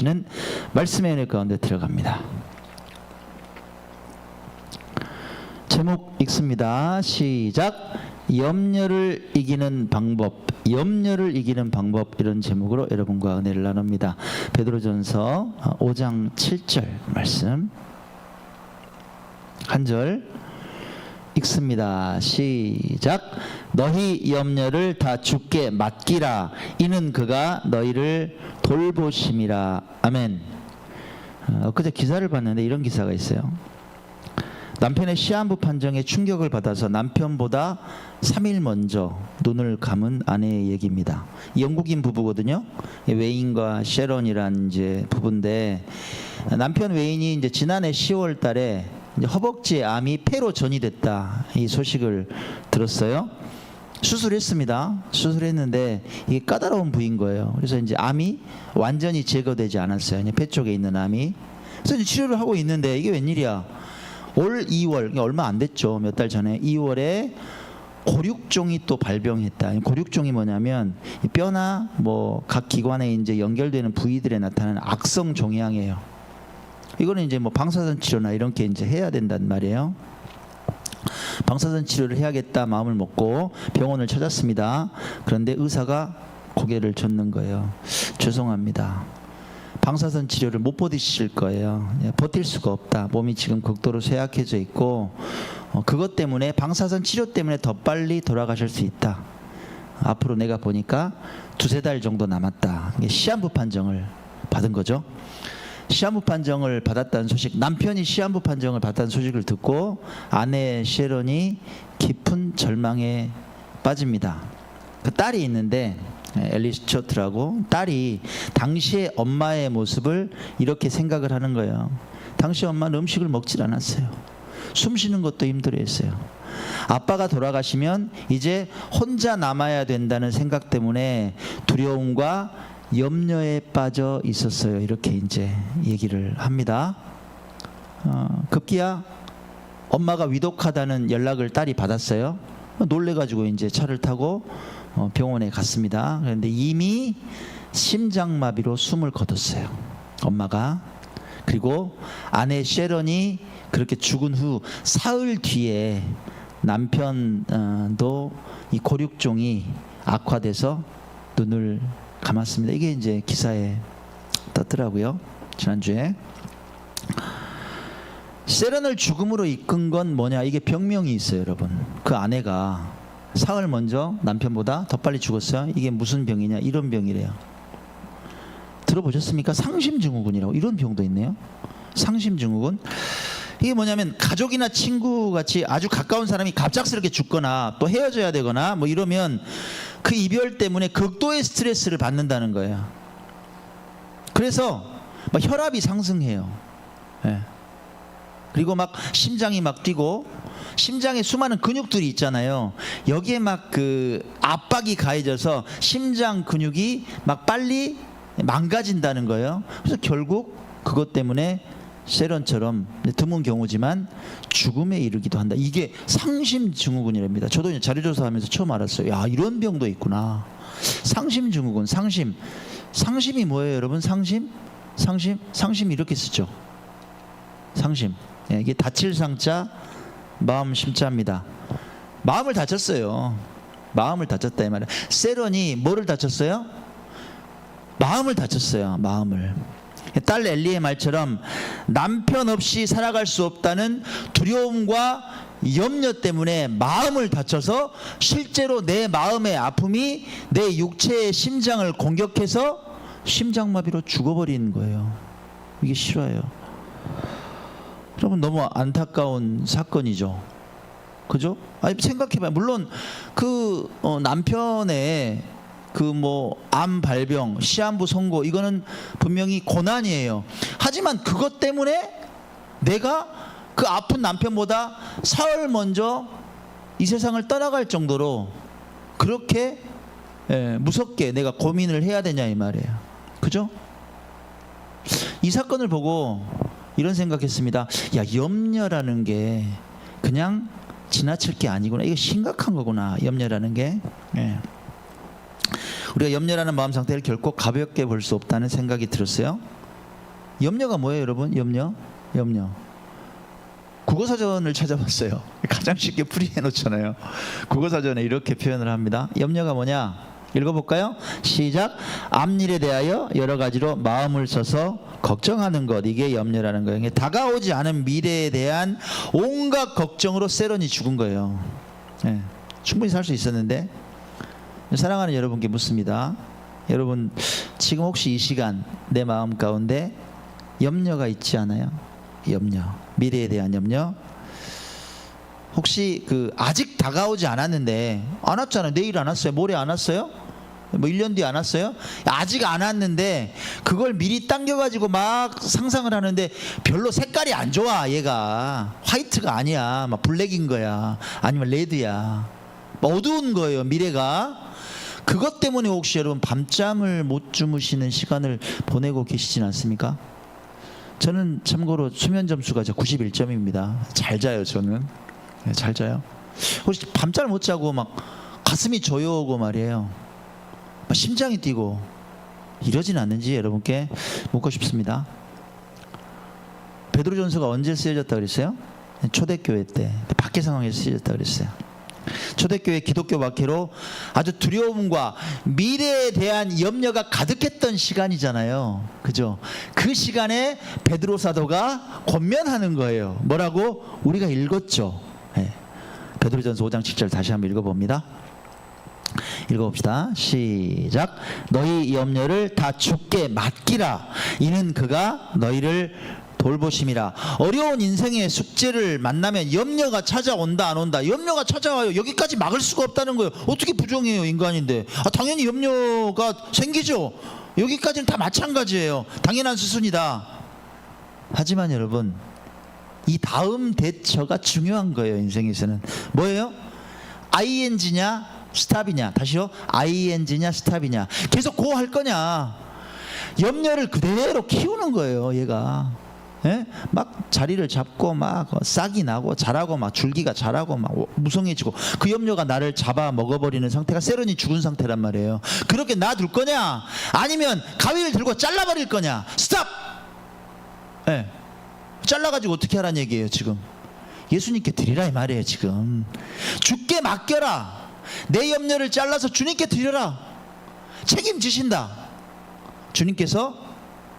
주시는 말씀의 은혜 가운데 들어갑니다. 제목 읽습니다. 시작. 염려를 이기는 방법, 염려를 이기는 방법, 이런 제목으로 여러분과 은혜를 나눕니다. 베드로전서 5장 7절 말씀 한 절 읽습니다. 시작. 너희 염려를 다 주께 맡기라. 이는 그가 너희를 돌보심이라. 아멘. 엊그제 기사를 봤는데 이런 기사가 있어요. 남편의 시한부 판정에 충격을 받아서 남편보다 3일 먼저 눈을 감은 아내의 얘기입니다. 영국인 부부거든요. 웨인과 셰런이란 이제 부부인데, 남편 웨인이 이제 지난해 10월 달에 이제 허벅지에 암이 폐로 전이됐다, 이 소식을 들었어요. 수술했습니다. 수술했는데 이게 까다로운 부위인 거예요. 그래서 이제 암이 완전히 제거되지 않았어요. 폐 쪽에 있는 암이. 그래서 이제 치료를 하고 있는데 이게 웬일이야? 올 2월, 얼마 안 됐죠. 몇 달 전에 2월에 고륙종이 또 발병했다. 고륙종이 뭐냐면 뼈나 뭐 각 기관에 이제 연결되는 부위들에 나타나는 악성 종양이에요. 이거는 이제 뭐 방사선 치료나 이런 게 이제 해야 된단 말이에요. 방사선 치료를 해야겠다 마음을 먹고 병원을 찾았습니다. 그런데 의사가 고개를 젓는 거예요. 죄송합니다. 방사선 치료를 못 버티실 거예요. 버틸 수가 없다. 몸이 지금 극도로 쇠약해져 있고 그것 때문에, 방사선 치료 때문에 더 빨리 돌아가실 수 있다. 앞으로 내가 보니까 2-3달 정도 남았다. 시한부 판정을 받은 거죠. 시한부 판정을 받았다는 소식, 남편이 시한부 판정을 받았다는 소식을 듣고 아내 셰런이 깊은 절망에 빠집니다. 그 딸이 있는데, 앨리스 초트라고, 딸이 당시의 엄마의 모습을 이렇게 생각을 하는 거예요. 당시 엄마는 음식을 먹질 않았어요. 숨 쉬는 것도 힘들어했어요. 아빠가 돌아가시면 이제 혼자 남아야 된다는 생각 때문에 두려움과 염려에 빠져 있었어요. 이렇게 이제 얘기를 합니다. 급기야 엄마가 위독하다는 연락을 딸이 받았어요. 놀래가지고 이제 차를 타고 병원에 갔습니다. 그런데 이미 심장마비로 숨을 거뒀어요, 엄마가. 그리고 아내 셰런이 그렇게 죽은 후 사흘 뒤에 남편도 이 고륙종이 악화돼서 눈을 감았습니다. 이게 이제 기사에 떴더라고요, 지난주에. 셰런을 죽음으로 이끈 건 뭐냐? 이게 병명이 있어요, 여러분. 그 아내가 사흘 먼저 남편보다 더 빨리 죽었어요. 이게 무슨 병이냐? 이런 병이래요. 들어보셨습니까? 상심증후군이라고, 이런 병도 있네요. 상심증후군. 이게 뭐냐면 가족이나 친구같이 아주 가까운 사람이 갑작스럽게 죽거나 또 헤어져야 되거나 뭐 이러면 그 이별 때문에 극도의 스트레스를 받는다는 거예요. 그래서 막 혈압이 상승해요. 예. 그리고 막 심장이 막 뛰고, 심장에 수많은 근육들이 있잖아요. 여기에 막 그 압박이 가해져서 심장 근육이 막 빨리 망가진다는 거예요. 그래서 결국 그것 때문에 셰런처럼 드문 경우지만 죽음에 이르기도 한다. 이게 상심증후군이랍니다. 저도 자료조사하면서 처음 알았어요. 야, 이런 병도 있구나. 상심증후군, 상심이 뭐예요, 여러분? 상심 이렇게 쓰죠. 상심. 이게 다칠 상자, 마음 심자입니다. 마음을 다쳤어요. 마음을 다쳤다 이 말이에요. 셰런이 뭐를 다쳤어요? 마음을 다쳤어요. 마음을. 딸 엘리의 말처럼 남편 없이 살아갈 수 없다는 두려움과 염려 때문에 마음을 다쳐서 실제로 내 마음의 아픔이 내 육체의 심장을 공격해서 심장마비로 죽어버리는 거예요. 이게 싫어요. 여러분, 너무 안타까운 사건이죠. 그죠? 아니, 생각해봐요. 물론 그 남편의 그 뭐 암 발병, 시한부 선고, 이거는 분명히 고난이에요. 하지만 그것 때문에 내가 그 아픈 남편보다 사흘 먼저 이 세상을 떠나갈 정도로 그렇게 무섭게 내가 고민을 해야 되냐 이 말이에요. 그죠? 이 사건을 보고 이런 생각했습니다. 야, 염려라는 게 그냥 지나칠 게 아니구나. 이거 심각한 거구나, 염려라는 게. 우리가 염려라는 마음 상태를 결코 가볍게 볼 수 없다는 생각이 들었어요. 염려가 뭐예요, 여러분? 염려. 국어사전을 찾아봤어요. 가장 쉽게 풀이해 놓잖아요. 국어사전에 이렇게 표현을 합니다. 염려가 뭐냐? 읽어볼까요? 시작. 앞일에 대하여 여러 가지로 마음을 써서 걱정하는 것, 이게 염려라는 거예요. 다가오지 않은 미래에 대한 온갖 걱정으로 세런이 죽은 거예요. 네, 충분히 살 수 있었는데. 사랑하는 여러분께 묻습니다. 여러분 지금 혹시 이 시간 내 마음 가운데 염려가 있지 않아요? 염려, 미래에 대한 염려. 혹시 아직 다가오지 않았는데, 안 왔잖아요. 내일 안 왔어요? 모레 안 왔어요? 뭐 1년 뒤에 안 왔어요? 아직 안 왔는데 그걸 미리 당겨가지고 막 상상을 하는데 별로 색깔이 안 좋아. 얘가 화이트가 아니야. 막 블랙인 거야. 아니면 레드야. 어두운 거예요, 미래가. 그것 때문에 혹시 여러분 밤잠을 못 주무시는 시간을 보내고 계시진 않습니까? 저는 참고로 수면 점수가 91점입니다. 잘 자요, 저는. 네, 잘 자요. 혹시 밤잠을 못 자고 막 가슴이 조여오고 말이에요. 막 심장이 뛰고 이러진 않는지 여러분께 묻고 싶습니다. 베드로전서가 언제 쓰여졌다 그랬어요? 초대교회 때, 박해 상황에서 쓰여졌다 그랬어요. 초대교회 기독교 박해로 아주 두려움과 미래에 대한 염려가 가득했던 시간이잖아요. 그죠? 그 시간에 베드로 사도가 권면하는 거예요. 뭐라고? 우리가 읽었죠. 네. 베드로전서 5장 7절 다시 한번 읽어봅니다. 읽어봅시다. 시작. 너희 염려를 다 주께 맡기라. 이는 그가 너희를 돌보심이라. 어려운 인생의 숙제를 만나면 염려가 찾아온다, 안 온다? 염려가 찾아와요. 여기까지 막을 수가 없다는 거예요. 어떻게 부정해요, 인간인데. 당연히 염려가 생기죠. 여기까지는 다 마찬가지예요. 당연한 수순이다. 하지만 여러분, 이 다음 대처가 중요한 거예요, 인생에서는. 뭐예요? ing냐 스탑이냐. 다시요. ing냐 스탑이냐. 계속 고 할 거냐. 염려를 그대로 키우는 거예요, 얘가. 예? 막 자리를 잡고 막 싹이 나고 자라고 막 줄기가 자라고 막 무성해지고, 그 염려가 나를 잡아 먹어버리는 상태가 세런이 죽은 상태란 말이에요. 그렇게 놔둘 거냐, 아니면 가위를 들고 잘라버릴 거냐. 스탑. 예. 잘라가지고 어떻게 하라는 얘기예요 지금. 예수님께 드리라 이 말이에요 지금. 주께 맡겨라. 내 염려를 잘라서 주님께 드려라. 책임지신다. 주님께서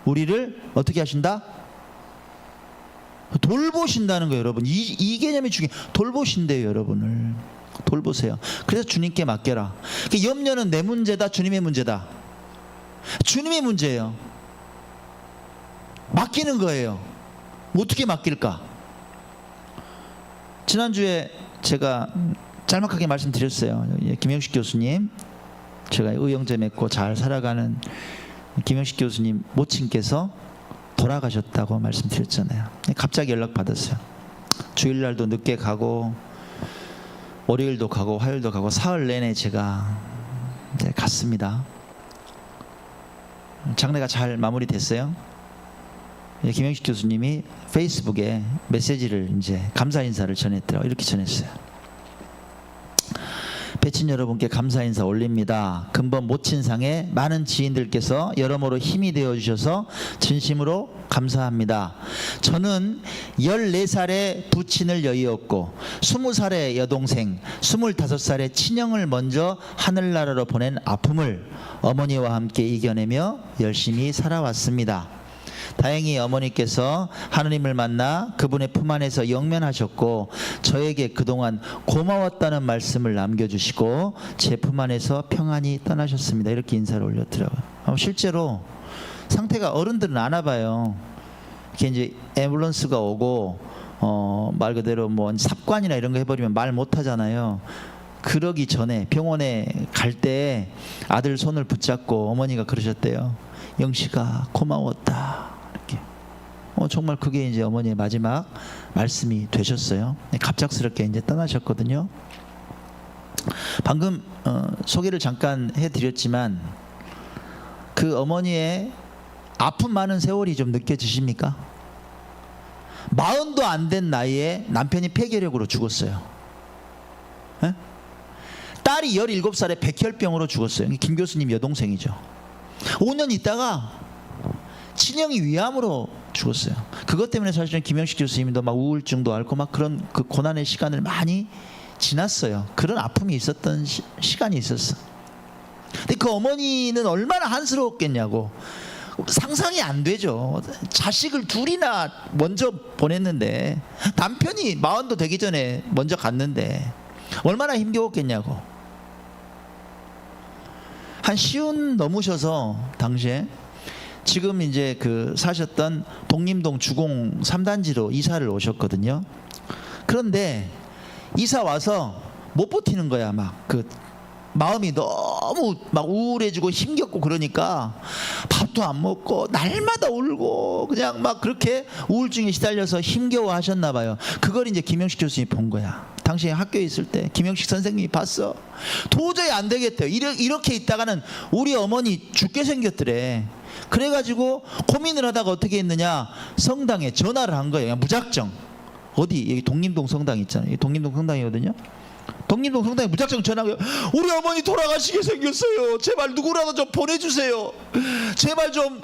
우리를 어떻게 하신다? 돌보신다는 거예요, 여러분. 이 개념이 중요해요. 돌보신대요, 여러분을. 돌보세요. 그래서 주님께 맡겨라. 그러니까 염려는 내 문제다, 주님의 문제다? 주님의 문제예요. 맡기는 거예요. 어떻게 맡길까? 지난주에 제가 짤막하게 말씀드렸어요. 김영식 교수님, 제가 의형제 맺고 잘 살아가는 김영식 교수님 모친께서 돌아가셨다고 말씀드렸잖아요. 갑자기 연락 받았어요. 주일날도 늦게 가고 월요일도 가고 화요일도 가고 사흘 내내 제가 갔습니다. 장례가 잘 마무리됐어요. 김영식 교수님이 페이스북에 메시지를 감사 인사를 전했더라고요. 이렇게 전했어요. 배친 여러분께 감사 인사 올립니다. 근본 모친상에 많은 지인들께서 여러모로 힘이 되어 주셔서 진심으로 감사합니다. 저는 14살의 부친을 여의었고 20살의 여동생, 25살의 친형을 먼저 하늘나라로 보낸 아픔을 어머니와 함께 이겨내며 열심히 살아왔습니다. 다행히 어머니께서 하느님을 만나 그분의 품 안에서 영면하셨고, 저에게 그동안 고마웠다는 말씀을 남겨주시고 제 품 안에서 평안히 떠나셨습니다. 이렇게 인사를 올렸더라고요. 실제로 상태가, 어른들은 아나 봐요. 이게 이제 앰뷸런스가 오고 말 그대로 뭐 삽관이나 이런 거 해버리면 말 못하잖아요. 그러기 전에 병원에 갈 때 아들 손을 붙잡고 어머니가 그러셨대요. 영식아 고마웠다. 이렇게. 정말 그게 이제 어머니의 마지막 말씀이 되셨어요. 갑작스럽게 이제 떠나셨거든요. 방금 소개를 잠깐 해드렸지만 그 어머니의 아픔 많은 세월이 좀 느껴지십니까? 40도 안 된 나이에 남편이 폐결핵으로 죽었어요. 에? 딸이 17살에 백혈병으로 죽었어요. 김 교수님 여동생이죠. 5년 있다가 친형이 위암으로 죽었어요. 그것 때문에 사실은 김영식 교수님도 막 우울증도 앓고 막 그런 그 고난의 시간을 많이 지났어요. 그런 아픔이 있었던 시간이 있었어. 근데 그 어머니는 얼마나 한스러웠겠냐고. 상상이 안 되죠. 자식을 둘이나 먼저 보냈는데, 남편이 40도 되기 전에 먼저 갔는데 얼마나 힘겨웠겠냐고. 한 시운 넘으셔서 당시에 지금 이제 그 사셨던 독림동 주공 3단지로 이사를 오셨거든요. 그런데 이사 와서 못 버티는 거야. 막 그 마음이 너무 막 우울해지고 힘겹고 그러니까 밥도 안 먹고 날마다 울고 그냥 막 그렇게 우울증에 시달려서 힘겨워 하셨나 봐요. 그걸 이제 김영식 교수님이 본 거야. 당시에 학교에 있을 때 김영식 선생님이 봤어. 도저히 안 되겠대요. 이렇게 있다가는 우리 어머니 죽게 생겼더래. 그래가지고 고민을 하다가 어떻게 했느냐, 성당에 전화를 한 거예요. 그냥 무작정. 어디 여기 독림동 성당 있잖아요. 여기 독림동 성당이거든요. 독림동 성당에 무작정 전화해요. 우리 어머니 돌아가시게 생겼어요. 제발 누구라도 좀 보내주세요. 제발 좀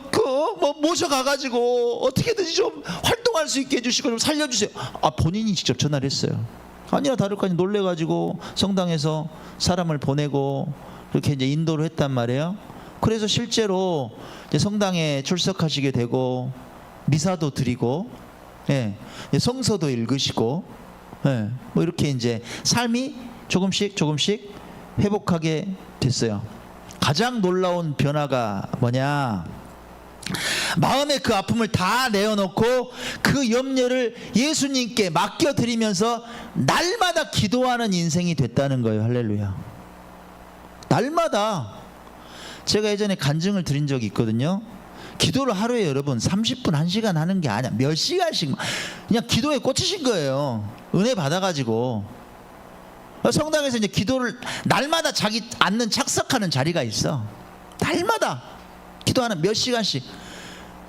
모셔가가지고 어떻게든지 좀 활동할 수 있게 해주시고 좀 살려주세요. 아, 본인이 직접 전화를 했어요. 아니나 다를까 놀래가지고 성당에서 사람을 보내고 그렇게 이제 인도를 했단 말이에요. 그래서 실제로 이제 성당에 출석하시게 되고 미사도 드리고, 예, 성서도 읽으시고, 예, 뭐 이렇게 이제 삶이 조금씩 회복하게 됐어요. 가장 놀라운 변화가 뭐냐? 마음의 그 아픔을 다 내어놓고 그 염려를 예수님께 맡겨드리면서 날마다 기도하는 인생이 됐다는 거예요. 할렐루야. 날마다. 제가 예전에 간증을 드린 적이 있거든요. 기도를 하루에 여러분 30분 1시간 하는 게 아니야. 몇 시간씩 그냥 기도에 꽂히신 거예요. 은혜 받아가지고 성당에서 이제 기도를 날마다 자기 앉는 착석하는 자리가 있어. 날마다 기도하는 몇 시간씩.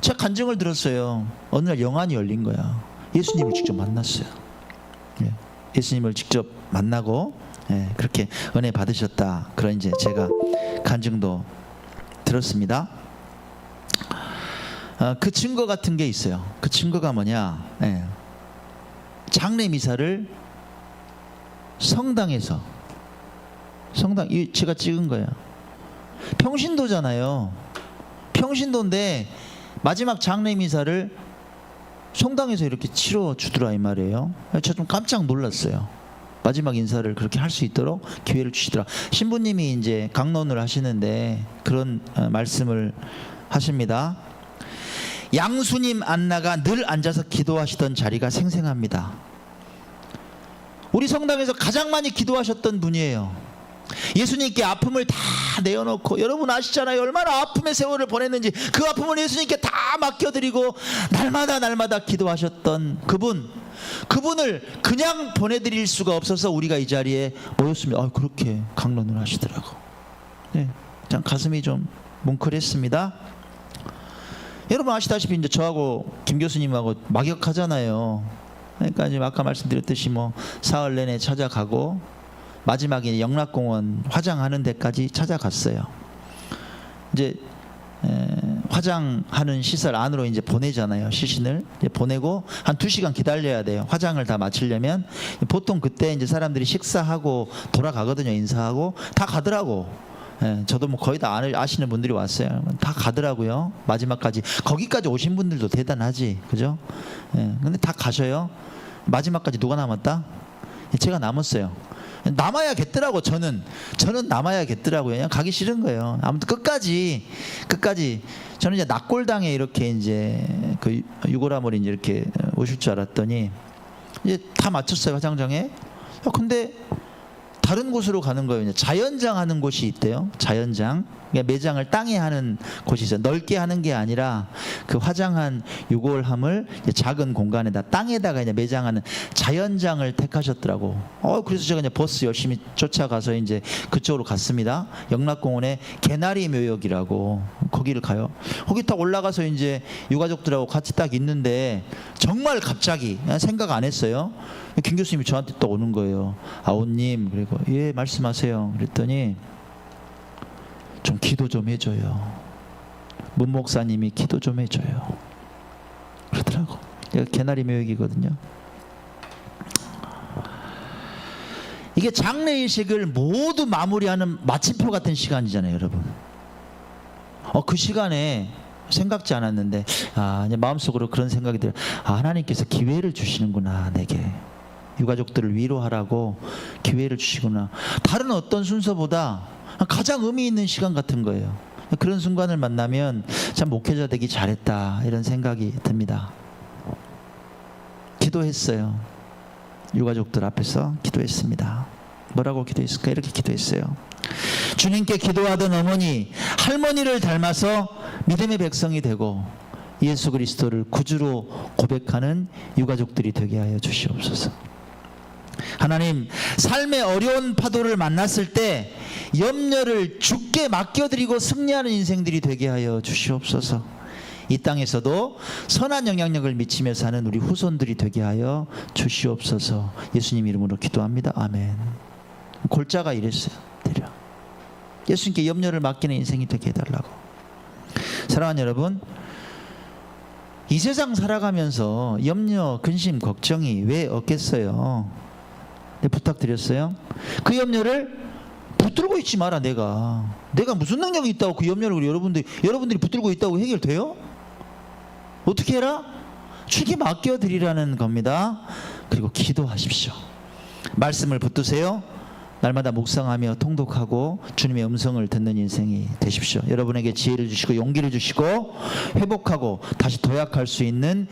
제가 간증을 들었어요. 어느 날 영안이 열린 거야. 예수님을 직접 만났어요. 예, 예수님을 직접 만나고, 예, 그렇게 은혜 받으셨다. 그런 이제 제가 간증도 들었습니다. 그 증거 같은 게 있어요. 그 증거가 뭐냐? 예, 장례 미사를 성당에서, 이 제가 찍은 거예요. 평신도잖아요. 평신도인데 마지막 장례 미사를 성당에서 이렇게 치러 주더라 이 말이에요. 제가 좀 깜짝 놀랐어요. 마지막 인사를 그렇게 할 수 있도록 기회를 주시더라. 신부님이 이제 강론을 하시는데 그런 말씀을 하십니다. 양수님 안나가 늘 앉아서 기도하시던 자리가 생생합니다. 우리 성당에서 가장 많이 기도하셨던 분이에요. 예수님께 아픔을 다 내어놓고, 여러분 아시잖아요. 얼마나 아픔의 세월을 보냈는지. 그 아픔을 예수님께 다 맡겨드리고 날마다 기도하셨던 그분을 그냥 보내드릴 수가 없어서 우리가 이 자리에 모였습니다. 그렇게 강론을 하시더라고. 네, 참 가슴이 좀 뭉클했습니다. 여러분 아시다시피 이제 저하고 김 교수님하고 막역하잖아요. 그러니까 이제 아까 말씀드렸듯이 뭐 사흘 내내 찾아가고 마지막에 영락공원 화장하는 데까지 찾아갔어요. 이제 화장하는 시설 안으로 이제 보내잖아요. 시신을 이제 보내고 한 2시간 기다려야 돼요. 화장을 다 마치려면. 보통 그때 이제 사람들이 식사하고 돌아가거든요. 인사하고 다 가더라고. 예, 저도 뭐 거의 다 아시는 분들이 왔어요. 다 가더라고요. 마지막까지. 거기까지 오신 분들도 대단하지, 그죠? 예, 근데 다 가셔요. 마지막까지 누가 남았다? 제가 남았어요. 남아야겠더라고. 저는 남아야겠더라고요. 그냥 가기 싫은 거예요. 아무튼 끝까지 저는 이제 낙골당에 이렇게 이제 그 유골함을 이제 이렇게 오실 줄 알았더니 이제 다 마쳤어요. 화장장에. 근데 다른 곳으로 가는 거예요. 이제 자연장 하는 곳이 있대요. 자연장. 그러니까 매장을 땅에 하는 곳이 있어요. 넓게 하는 게 아니라 그 화장한 유골함을 작은 공간에다 땅에다가 이제 매장하는 자연장을 택하셨더라고. 그래서 제가 이제 버스 열심히 쫓아가서 이제 그쪽으로 갔습니다. 영락공원에 개나리 묘역이라고 거기를 가요. 거기 딱 올라가서 이제 유가족들하고 같이 딱 있는데 정말 갑자기 생각 안 했어요. 김 교수님이 저한테 또 오는 거예요. 아우님, 그리고 예 말씀하세요. 그랬더니 좀 기도 좀 해줘요. 문 목사님이 기도 좀 해줘요. 그러더라고. 여기 개나리 묘역이거든요. 이게 장례의식을 모두 마무리하는 마침표 같은 시간이잖아요, 여러분. 그 시간에 생각지 않았는데 이제 마음속으로 그런 생각이 들어요. 하나님께서 기회를 주시는구나. 내게 유가족들을 위로하라고 기회를 주시구나. 다른 어떤 순서보다 가장 의미 있는 시간 같은 거예요. 그런 순간을 만나면 참 목회자 되기 잘했다 이런 생각이 듭니다. 기도했어요. 유가족들 앞에서 기도했습니다. 뭐라고 기도했을까? 이렇게 기도했어요. 주님께 기도하던 어머니, 할머니를 닮아서 믿음의 백성이 되고 예수 그리스도를 구주로 고백하는 유가족들이 되게 하여 주시옵소서. 하나님, 삶의 어려운 파도를 만났을 때 염려를 주께 맡겨드리고 승리하는 인생들이 되게 하여 주시옵소서. 이 땅에서도 선한 영향력을 미치며 사는 우리 후손들이 되게 하여 주시옵소서. 예수님 이름으로 기도합니다. 아멘. 골자가 이랬어요. 드려. 예수님께 염려를 맡기는 인생이 되게 해달라고. 사랑하는 여러분, 이 세상 살아가면서 염려, 근심, 걱정이 왜 없겠어요? 네, 부탁드렸어요. 그 염려를 붙들고 있지 마라. 내가 무슨 능력이 있다고 그 염려를 여러분들이 붙들고 있다고 해결돼요? 어떻게 해라? 주께 맡겨드리라는 겁니다. 그리고 기도하십시오. 말씀을 붙드세요. 날마다 묵상하며 통독하고 주님의 음성을 듣는 인생이 되십시오. 여러분에게 지혜를 주시고 용기를 주시고 회복하고 다시 도약할 수 있는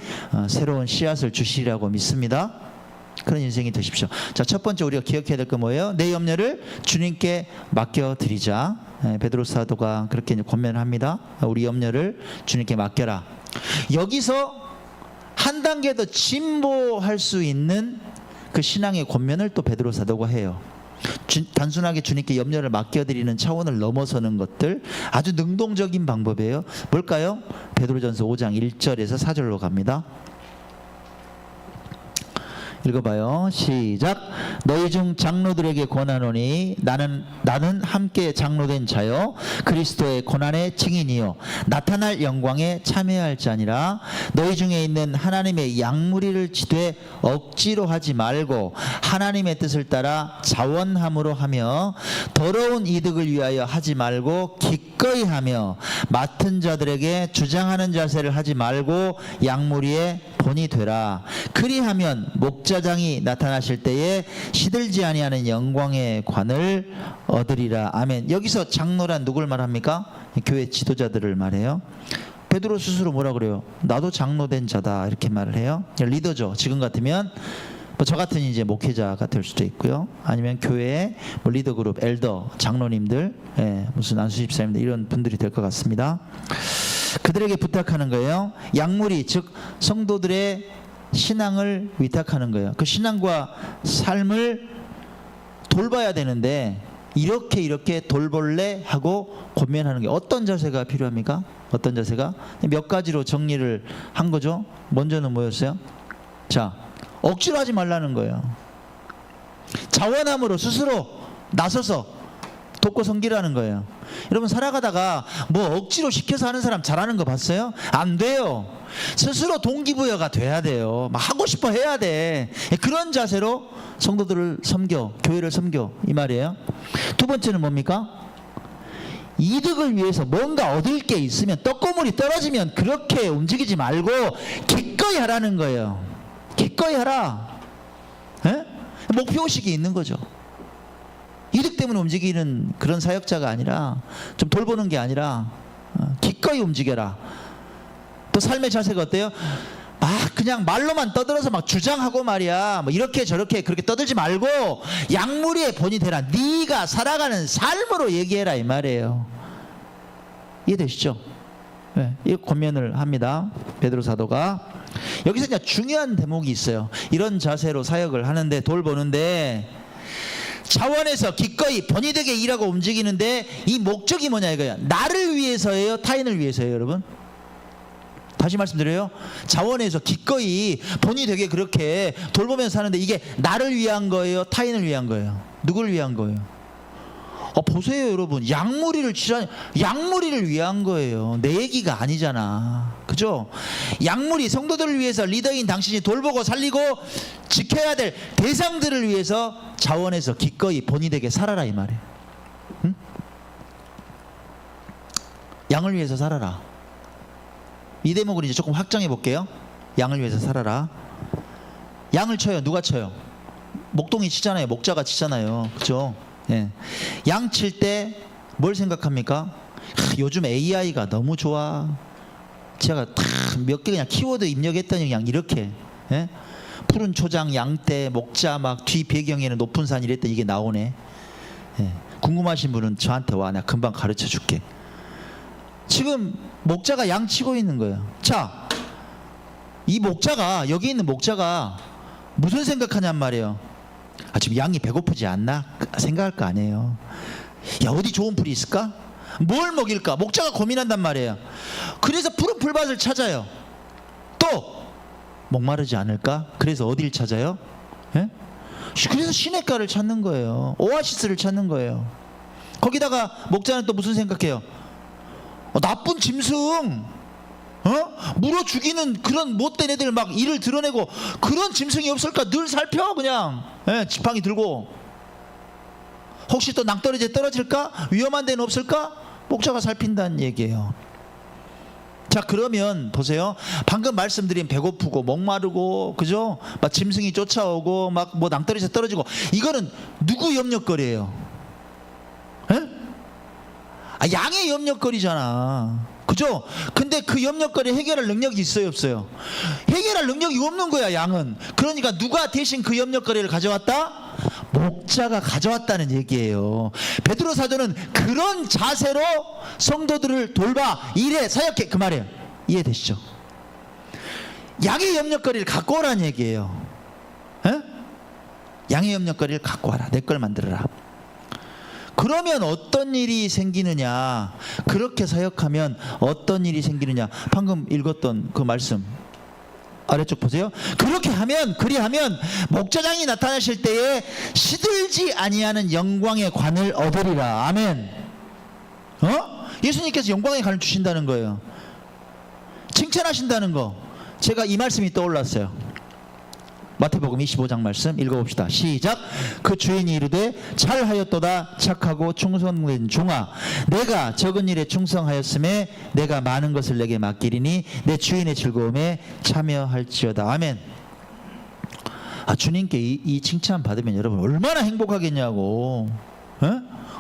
새로운 씨앗을 주시리라고 믿습니다. 그런 인생이 되십시오. 자, 첫 번째 우리가 기억해야 될 건 뭐예요? 내 염려를 주님께 맡겨드리자. 베드로 사도가 그렇게 권면을 합니다. 우리 염려를 주님께 맡겨라. 여기서 한 단계 더 진보할 수 있는 그 신앙의 권면을 또 베드로 사도가 해요. 단순하게 주님께 염려를 맡겨드리는 차원을 넘어서는 것들, 아주 능동적인 방법이에요. 뭘까요? 베드로전서 5장 1절에서 4절로 갑니다. 읽어봐요. 시작. 너희 중 장로들에게 권하노니 나는 함께 장로된 자요 그리스도의 고난의 증인이요 나타날 영광에 참여할 자니라. 너희 중에 있는 하나님의 양무리를 지되 억지로 하지 말고 하나님의 뜻을 따라 자원함으로 하며 더러운 이득을 위하여 하지 말고 기꺼이 하며 맡은 자들에게 주장하는 자세를 하지 말고 양무리의 본이 되라. 그리하면 목자장이 나타나실 때에 시들지 아니하는 영광의 관을 얻으리라. 아멘. 여기서 장로란 누굴 말합니까? 교회 지도자들을 말해요. 베드로 스스로 뭐라 그래요? 나도 장로된 자다 이렇게 말을 해요. 리더죠. 지금 같으면 저 같은 이제 목회자가 될 수도 있고요. 아니면 교회의 리더 그룹, 엘더, 장로님들, 무슨 안수 집사님들 이런 분들이 될 것 같습니다. 그들에게 부탁하는 거예요. 양무리, 즉 성도들의 신앙을 위탁하는 거예요. 그 신앙과 삶을 돌봐야 되는데 이렇게 돌볼래 하고 권면하는 게 어떤 자세가 필요합니까? 어떤 자세가? 몇 가지로 정리를 한 거죠. 먼저는 뭐였어요? 자, 억지로 하지 말라는 거예요. 자원함으로 스스로 나서서 돕고 섬기라는 거예요. 여러분 살아가다가 뭐 억지로 시켜서 하는 사람 잘하는 거 봤어요? 안 돼요. 스스로 동기부여가 돼야 돼요. 막 하고 싶어 해야 돼. 그런 자세로 성도들을 섬겨, 교회를 섬겨 이 말이에요. 두 번째는 뭡니까? 이득을 위해서 뭔가 얻을 게 있으면 떡고물이 떨어지면 그렇게 움직이지 말고 기꺼이 하라는 거예요. 기꺼이 하라. 목표의식이 있는 거죠. 이득 때문에 움직이는 그런 사역자가 아니라, 좀 돌보는 게 아니라 기꺼이 움직여라. 또 삶의 자세가 어때요? 그냥 말로만 떠들어서 막 주장하고 말이야, 뭐 이렇게 저렇게 그렇게 떠들지 말고 양무리의 본이 되라. 네가 살아가는 삶으로 얘기해라 이 말이에요. 이해되시죠? 이 권면을 합니다. 베드로 사도가. 여기서 이제 중요한 대목이 있어요. 이런 자세로 사역을 하는데, 돌보는데 자원에서 기꺼이 본이 되게 일하고 움직이는데 이 목적이 뭐냐 이거야. 나를 위해서예요? 타인을 위해서예요? 여러분 다시 말씀드려요. 자원에서 기꺼이 본이 되게 그렇게 돌보면서 사는데 이게 나를 위한 거예요? 타인을 위한 거예요? 누굴 위한 거예요? 보세요 여러분, 양무리를 위한 거예요. 내 얘기가 아니잖아, 그죠? 양무리, 성도들을 위해서 리더인 당신이 돌보고 살리고 지켜야 될 대상들을 위해서 자원해서 기꺼이 본이 되게 살아라 이 말이에요. 응? 양을 위해서 살아라. 이 대목을 이제 조금 확장해 볼게요. 양을 위해서 살아라. 양을 쳐요. 누가 쳐요? 목동이 치잖아요. 목자가 치잖아요, 그죠? 예. 양 칠 때 뭘 생각합니까? 요즘 AI가 너무 좋아. 제가 몇 개 그냥 키워드 입력했더니 그냥 이렇게, 예? 푸른 초장, 양떼, 목자 막 뒤 배경에는 높은 산 이랬더니 이게 나오네. 예. 궁금하신 분은 저한테 와. 내가 금방 가르쳐 줄게. 지금 목자가 양 치고 있는 거예요. 자, 이 목자가, 여기 있는 목자가 무슨 생각하냔 말이에요. 지금 양이 배고프지 않나? 생각할 거 아니에요. 야, 어디 좋은 풀이 있을까? 뭘 먹일까? 목자가 고민한단 말이에요. 그래서 푸른 풀밭을 찾아요. 또 목마르지 않을까? 그래서 어디를 찾아요? 예? 그래서 시냇가를 찾는 거예요. 오아시스를 찾는 거예요. 거기다가 목자는 또 무슨 생각해요? 나쁜 짐승, 물어 죽이는 그런 못된 애들 막 이를 드러내고 그런 짐승이 없을까 늘 살펴. 그냥, 예, 지팡이 들고 혹시 또 낭떠러지에 떨어질까, 위험한 데는 없을까, 목자가 살핀다는 얘기예요. 자, 그러면 보세요. 방금 말씀드린 배고프고 목마르고, 그죠? 막 짐승이 쫓아오고 막 뭐 낭떠러지에 떨어지고, 이거는 누구 염려거리예요? 예? 양의 염려거리잖아, 그죠? 근데 그 염려거리 해결할 능력이 있어요, 없어요? 해결할 능력이 없는 거야, 양은. 그러니까 누가 대신 그 염려거리를 가져왔다? 목자가 가져왔다는 얘기예요. 베드로 사도는 그런 자세로 성도들을 돌봐 일해 사역해, 그 말이에요. 이해되시죠? 양의 염려거리를 갖고 오라는 얘기예요. 에? 양의 염려거리를 갖고 와라. 내 걸 만들어라. 그러면 어떤 일이 생기느냐, 그렇게 사역하면 어떤 일이 생기느냐, 방금 읽었던 그 말씀 아래쪽 보세요. 그렇게 하면, 그리하면 목자장이 나타나실 때에 시들지 아니하는 영광의 관을 얻으리라. 아멘. 예수님께서 영광의 관을 주신다는 거예요. 칭찬하신다는 거. 제가 이 말씀이 떠올랐어요. 마태복음 25장 말씀 읽어봅시다. 시작. 그 주인이 이르되 잘하였도다 착하고 충성된 종아, 내가 적은 일에 충성하였음에 내가 많은 것을 내게 맡기리니 내 주인의 즐거움에 참여할지어다. 아멘. 주님께 이 칭찬 받으면 여러분 얼마나 행복하겠냐고.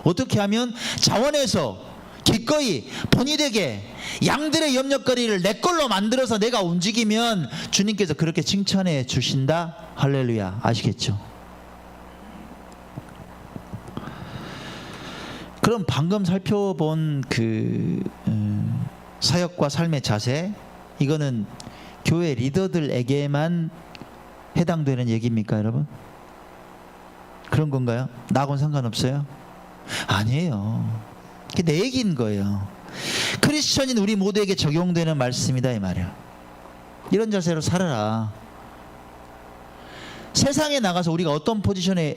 어떻게 하면 자원해서 기꺼이 본이 되게 양들의 염려거리를 내 걸로 만들어서 내가 움직이면 주님께서 그렇게 칭찬해 주신다. 할렐루야. 아시겠죠? 그럼 방금 살펴본 그 사역과 삶의 자세, 이거는 교회 리더들에게만 해당되는 얘기입니까, 여러분? 그런 건가요? 나하고는 상관없어요? 아니에요. 내 얘기인 거예요. 크리스천인 우리 모두에게 적용되는 말씀이다 이 말이야. 이런 자세로 살아라. 세상에 나가서 우리가 어떤 포지션에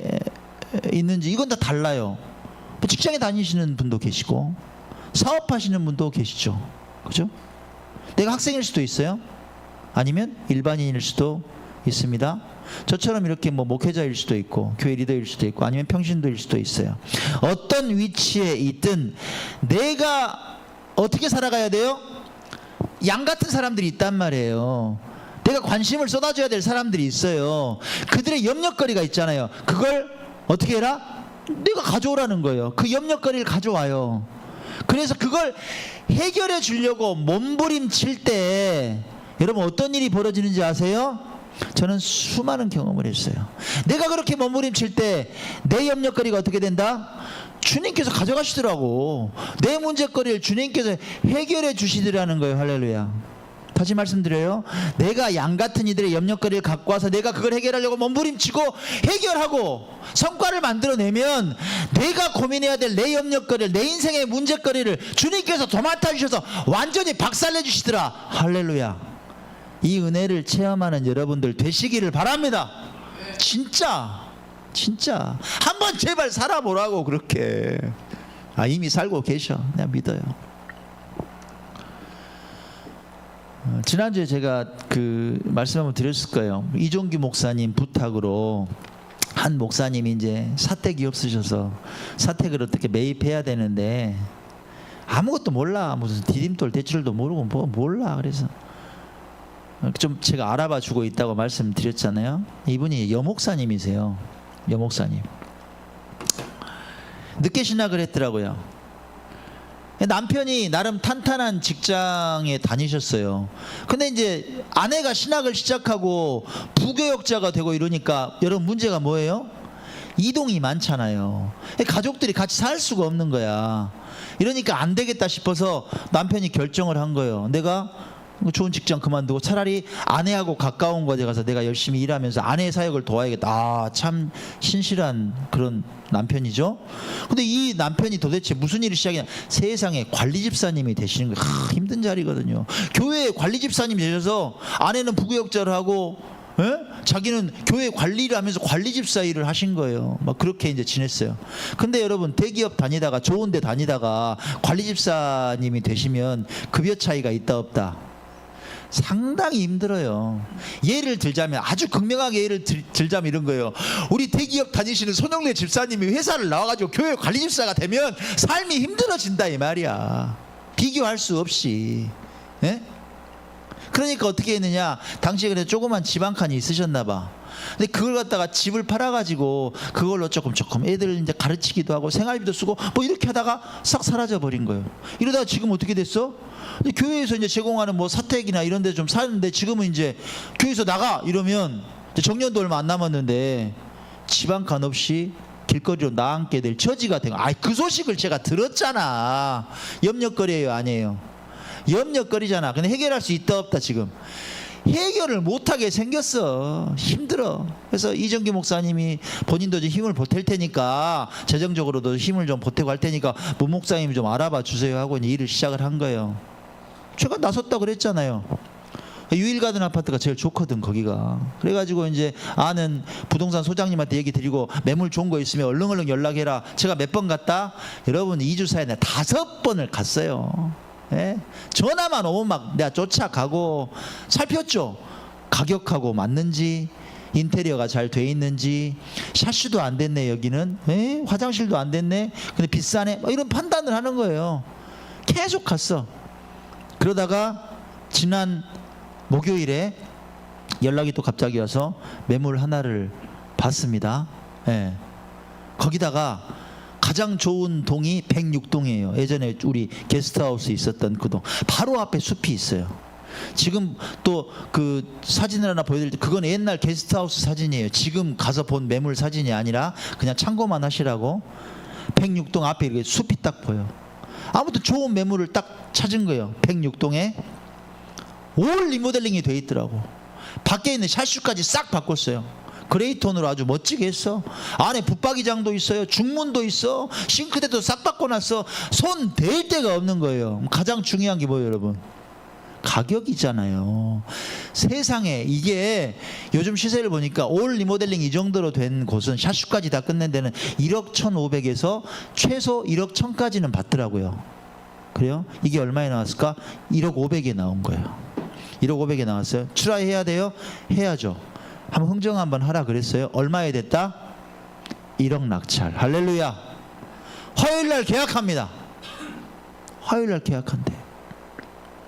있는지 이건 다 달라요. 직장에 다니시는 분도 계시고 사업하시는 분도 계시죠, 그죠? 내가 학생일 수도 있어요. 아니면 일반인일 수도 있습니다. 저처럼 이렇게 뭐 목회자일 수도 있고 교회 리더일 수도 있고 아니면 평신도일 수도 있어요. 어떤 위치에 있든 내가 어떻게 살아가야 돼요? 양 같은 사람들이 있단 말이에요. 내가 관심을 쏟아줘야 될 사람들이 있어요. 그들의 염려거리가 있잖아요. 그걸 어떻게 해라? 내가 가져오라는 거예요. 그 염려거리를 가져와요. 그래서 그걸 해결해 주려고 몸부림칠 때 여러분 어떤 일이 벌어지는지 아세요? 저는 수많은 경험을 했어요. 내가 그렇게 몸부림칠 때 내 염려거리가 어떻게 된다? 주님께서 가져가시더라고. 내 문제거리를 주님께서 해결해 주시더라는 거예요. 할렐루야. 다시 말씀드려요. 내가 양 같은 이들의 염려거리를 갖고 와서 내가 그걸 해결하려고 몸부림치고 해결하고 성과를 만들어내면 내가 고민해야 될 내 염려거리를, 내 인생의 문제거리를 주님께서 도맡아 주셔서 완전히 박살내 주시더라. 할렐루야. 이 은혜를 체험하는 여러분들 되시기를 바랍니다. 진짜 진짜 한번 제발 살아보라고. 그렇게 이미 살고 계셔. 내가 믿어요. 지난주에 제가 그 말씀 한번 드렸을 거예요. 이종규 목사님 부탁으로 한 목사님이 이제 사택이 없으셔서 사택을 어떻게 매입해야 되는데 아무것도 몰라. 무슨 디딤돌 대출도 모르고 뭐 몰라. 그래서 좀 제가 알아봐 주고 있다고 말씀드렸잖아요. 이분이 여목사님이세요. 여목사님. 늦게 신학을 했더라고요. 남편이 나름 탄탄한 직장에 다니셨어요. 근데 이제 아내가 신학을 시작하고 부교역자가 되고 이러니까 여러분 문제가 뭐예요? 이동이 많잖아요. 가족들이 같이 살 수가 없는 거야. 이러니까 안 되겠다 싶어서 남편이 결정을 한 거예요. 내가 좋은 직장 그만두고 차라리 아내하고 가까운 곳에 가서 내가 열심히 일하면서 아내의 사역을 도와야겠다. 참 신실한 그런 남편이죠. 근데 이 남편이 도대체 무슨 일을 시작했냐? 세상에 관리집사님이 되시는 거 힘든 자리거든요. 교회에 관리집사님이 되셔서 아내는 부교역자를 하고 자기는 교회 관리를 하면서 관리집사 일을 하신 거예요. 막 그렇게 이제 지냈어요. 근데 여러분 대기업 다니다가 좋은 데 다니다가 관리집사님이 되시면 급여 차이가 있다 없다? 상당히 힘들어요. 예를 들자면 아주 극명하게 예를 들자면 이런 거예요. 우리 대기업 다니시는 손영래 집사님이 회사를 나와가지고 교회 관리집사가 되면 삶이 힘들어진다 이 말이야. 비교할 수 없이. 예? 그러니까 어떻게 했느냐? 당시에 그래 조그만 집 한 칸이 있으셨나 봐. 근데 그걸 갖다가 집을 팔아가지고 그걸로 조금 애들 이제 가르치기도 하고 생활비도 쓰고 뭐 이렇게 하다가 싹 사라져 버린 거예요. 이러다가 지금 어떻게 됐어? 근데 교회에서 이제 제공하는 뭐 사택이나 이런 데 좀 사는데 지금은 이제 교회에서 나가 이러면 이제 정년도 얼마 안 남았는데 집 한 칸 없이 길거리로 나앉게 될 처지가 된 거예요. 그 소식을 제가 들었잖아. 염려거리예요, 아니에요? 염려거리잖아. 근데 해결할 수 있다 없다 지금? 해결을 못하게 생겼어. 힘들어. 그래서 이정규 목사님이 본인도 좀 힘을 보탤 테니까 재정적으로도 힘을 좀 보태고 할 테니까 문 목사님이 좀 알아봐 주세요 하고 이제 일을 시작을 한 거예요. 제가 나섰다 그랬잖아요. 유일가든 아파트가 제일 좋거든 거기가. 그래가지고 이제 아는 부동산 소장님한테 얘기 드리고 매물 좋은 거 있으면 얼른 연락해라. 제가 몇 번 갔다? 여러분 2주 사이에 내가 5번을 갔어요. 예? 전화만 오면 막 내가 쫓아가고 살폈죠. 가격하고 맞는지, 인테리어가 잘 돼 있는지, 샤시도 안 됐네 여기는, 예? 화장실도 안 됐네, 근데 비싸네, 막 이런 판단을 하는 거예요. 계속 갔어. 그러다가 지난 목요일에 연락이 또 갑자기 와서 매물 하나를 봤습니다. 예. 거기다가 가장 좋은 동이 106동이에요. 예전에 우리 게스트하우스 있었던 그 동. 바로 앞에 숲이 있어요. 지금 또 그 사진을 하나 보여드릴 때 그건 옛날 게스트하우스 사진이에요. 지금 가서 본 매물 사진이 아니라 그냥 참고만 하시라고. 106동 앞에 이렇게 숲이 딱 보여. 아무튼 좋은 매물을 딱 찾은 거예요. 106동에 올 리모델링이 돼 있더라고. 밖에 있는 샤슈까지 싹 바꿨어요. 그레이톤으로 아주 멋지게 했어. 안에 붙박이장도 있어요. 중문도 있어. 싱크대도 싹 바꿔놨어. 손 댈 데가 없는 거예요. 가장 중요한 게 뭐예요 여러분? 가격이잖아요. 세상에 이게 요즘 시세를 보니까 올 리모델링 이 정도로 된 곳은 샤슈까지 다 끝낸 데는 1억 1,500에서 최소 1억 1,000까지는 받더라고요. 그래요? 이게 얼마에 나왔을까? 1억 500에 나온 거예요. 1억 500에 나왔어요. 출하해 해야 돼요? 해야죠. 한번 흥정 한번 하라 그랬어요. 얼마에 됐다? 1억 낙찰. 할렐루야. 화요일날 계약합니다. 화요일날 계약한대.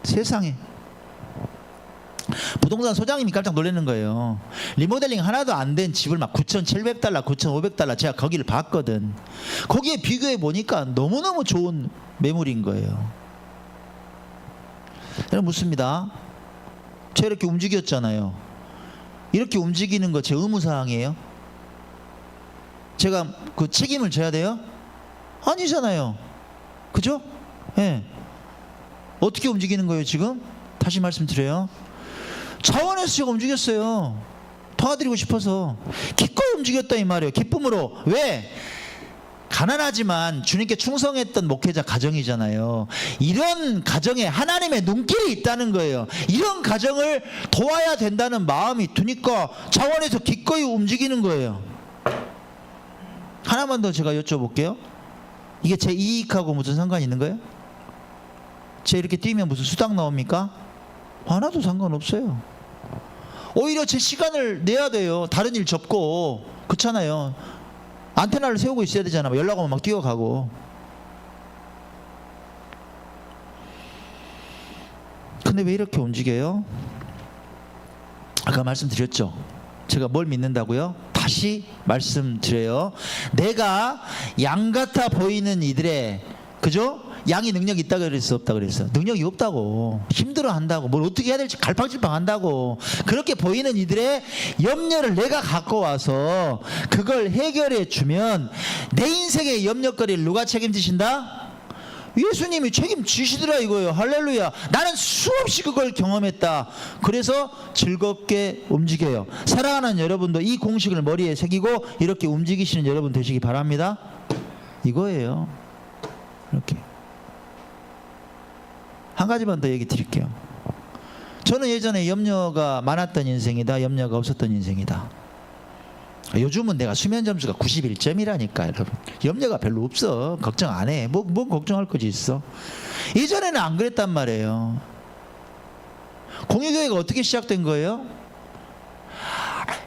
세상에. 부동산 소장님이 깜짝 놀라는 거예요. 리모델링 하나도 안 된 집을 막 9,700달러, 9,500달러 제가 거기를 봤거든. 거기에 비교해 보니까 너무너무 좋은 매물인 거예요. 여러분 묻습니다. 제가 이렇게 움직였잖아요. 이렇게 움직이는 거 제 의무사항이에요? 제가 그 책임을 져야 돼요? 아니잖아요. 그죠? 예. 네. 어떻게 움직이는 거예요 지금? 다시 말씀드려요. 차원에서 제가 움직였어요. 도와드리고 싶어서 기꺼이 움직였다 이 말이에요. 기쁨으로. 왜? 가난하지만 주님께 충성했던 목회자 가정이잖아요. 이런 가정에 하나님의 눈길이 있다는 거예요. 이런 가정을 도와야 된다는 마음이 드니까 차원에서 기꺼이 움직이는 거예요. 하나만 더 제가 여쭤볼게요. 이게 제 이익하고 무슨 상관이 있는 거예요? 제 이렇게 뛰면 무슨 수당 나옵니까? 하나도 상관없어요. 오히려 제 시간을 내야 돼요. 다른 일 접고. 그렇잖아요. 안테나를 세우고 있어야 되잖아. 연락 오면 막 뛰어가고. 근데 왜 이렇게 움직여요? 아까 말씀드렸죠. 제가 뭘 믿는다고요? 다시 말씀드려요. 내가 양 같아 보이는 이들의, 그죠? 양이 능력이 있다 그랬어, 없다 그랬어? 능력이 없다고. 힘들어한다고. 뭘 어떻게 해야 될지 갈팡질팡한다고. 그렇게 보이는 이들의 염려를 내가 갖고 와서 그걸 해결해 주면 내 인생의 염려거리를 누가 책임지신다? 예수님이 책임지시더라 이거예요. 할렐루야. 나는 수없이 그걸 경험했다. 그래서 즐겁게 움직여요. 사랑하는 여러분도 이 공식을 머리에 새기고 이렇게 움직이시는 여러분 되시기 바랍니다. 이거예요. 이렇게. 한 가지만 더 얘기 드릴게요. 저는 예전에 염려가 많았던 인생이다, 염려가 없었던 인생이다. 요즘은 내가 수면 점수가 91점이라니까 여러분. 염려가 별로 없어. 걱정 안 해. 뭐 걱정할 거지 있어. 예전에는 안 그랬단 말이에요. 공유교회가 어떻게 시작된 거예요?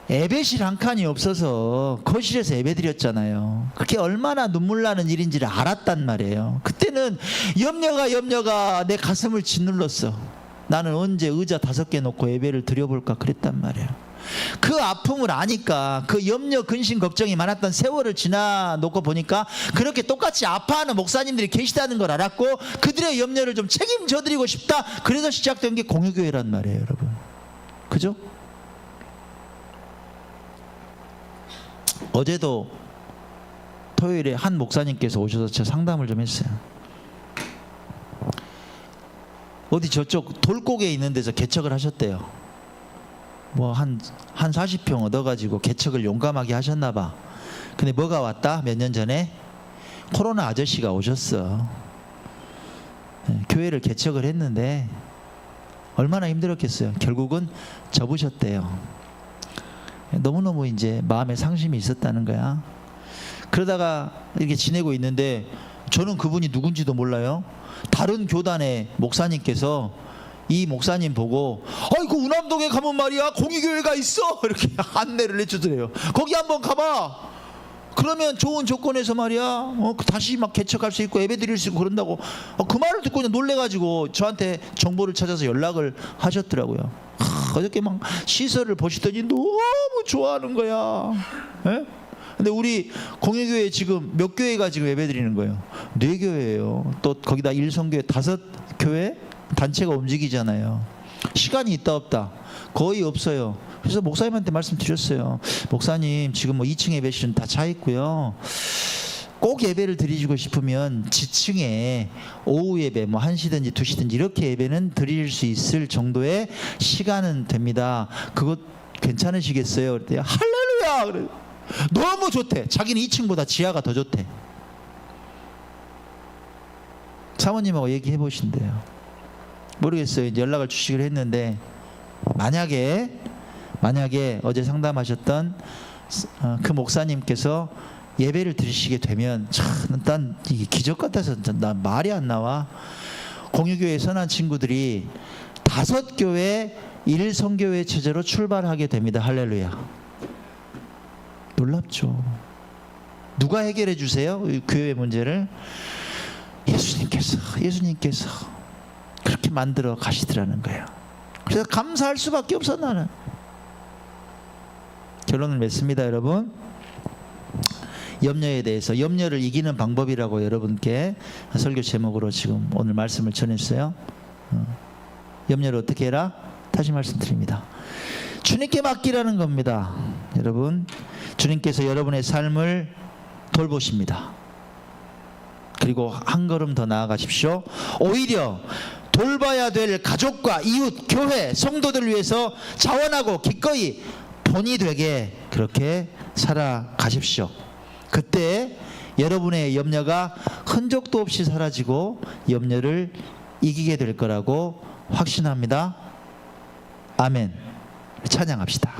예배실 한 칸이 없어서 거실에서 예배 드렸잖아요. 그게 얼마나 눈물 나는 일인지를 알았단 말이에요. 그때는 염려가 내 가슴을 짓눌렀어. 나는 언제 의자 5개 놓고 예배를 드려볼까 그랬단 말이에요. 그 아픔을 아니까, 그 염려, 근심, 걱정이 많았던 세월을 지나 놓고 보니까 그렇게 똑같이 아파하는 목사님들이 계시다는 걸 알았고, 그들의 염려를 좀 책임져 드리고 싶다. 그래서 시작된 게 공유교회란 말이에요, 여러분. 그죠? 어제도 토요일에 한 목사님께서 오셔서 제 상담을 좀 했어요. 어디 저쪽 돌고개에 있는 데서 개척을 하셨대요. 뭐 한 40평 얻어가지고 개척을 용감하게 하셨나 봐. 근데 뭐가 왔다? 몇 년 전에 코로나 아저씨가 오셨어. 교회를 개척을 했는데 얼마나 힘들었겠어요. 결국은 접으셨대요. 너무너무 이제 마음에 상심이 있었다는 거야. 그러다가 이렇게 지내고 있는데 저는 그분이 누군지도 몰라요. 다른 교단의 목사님께서 이 목사님 보고, 아이고 운암동에 가면 말이야 공유교회가 있어, 이렇게 안내를 해주더래요. 거기 한번 가봐. 그러면 좋은 조건에서 말이야 다시 막 개척할 수 있고 예배 드릴 수 있고 그런다고. 그 말을 듣고 그냥 놀래가지고 저한테 정보를 찾아서 연락을 하셨더라고요. 어저께 막 시설을 보시더니 너무 좋아하는 거야. 에? 근데 우리 공유교회 지금 몇 교회가 지금 예배 드리는 거예요? 4교회예요. 또 거기다 일성교회 5교회 단체가 움직이잖아요. 시간이 있다 없다? 거의 없어요. 그래서 목사님한테 말씀드렸어요. 목사님 지금 뭐 2층 예배실은 다 차 있고요. 꼭 예배를 드리고 싶으면 지층에 오후 예배 뭐 1시든지 2시든지 이렇게 예배는 드릴 수 있을 정도의 시간은 됩니다. 그것 괜찮으시겠어요? 그랬더니 할렐루야! 그래. 너무 좋대. 자기는 2층보다 지하가 더 좋대. 사모님하고 얘기해 보신대요. 모르겠어요. 이제 연락을 주시기로 했는데 만약에 어제 상담하셨던 그 목사님께서 예배를 드리시게 되면 참 난 이게 기적 같아서 난 말이 안 나와. 공유교회 선한 친구들이 5교회 1성교회 체제로 출발하게 됩니다. 할렐루야. 놀랍죠. 누가 해결해 주세요? 교회 문제를? 예수님께서 그렇게 만들어 가시더라는 거예요. 그래서 감사할 수밖에 없어. 나는 결론을 맺습니다. 여러분, 염려에 대해서, 염려를 이기는 방법이라고 여러분께 설교 제목으로 지금 오늘 말씀을 전했어요. 염려를 어떻게 해라? 다시 말씀드립니다. 주님께 맡기라는 겁니다. 여러분, 주님께서 여러분의 삶을 돌보십니다. 그리고 한 걸음 더 나아가십시오. 오히려 돌봐야 될 가족과 이웃, 교회, 성도들을 위해서 자원하고 기꺼이 본이 되게 그렇게 살아가십시오. 그때 여러분의 염려가 흔적도 없이 사라지고 염려를 이기게 될 거라고 확신합니다. 아멘. 찬양합시다.